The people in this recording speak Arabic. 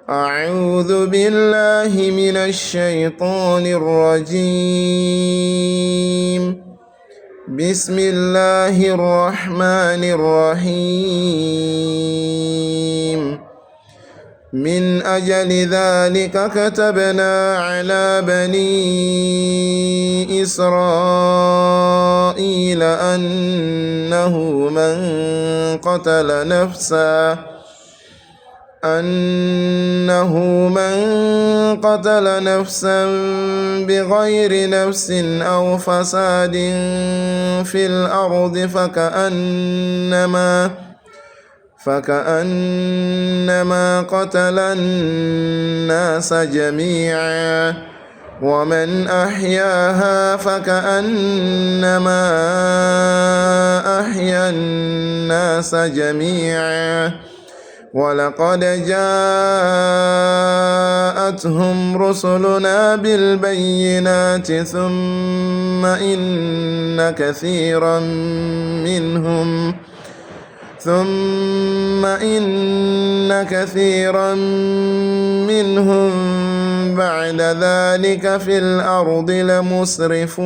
أعوذ بالله من الشيطان الرجيم. بسم الله الرحمن الرحيم. من أجل ذلك كتبنا على بني إسرائيل أنه من قتل نفسا بغير نفس أو فساد في الأرض فكأنما قتل الناس جميعا، ومن أحياها فكأنما أحيا الناس جميعا. ولقد جاءتهم رسلنا بالبينات ثم إن كثيرا منهم بعد ذلك في الأرض لمسرفون.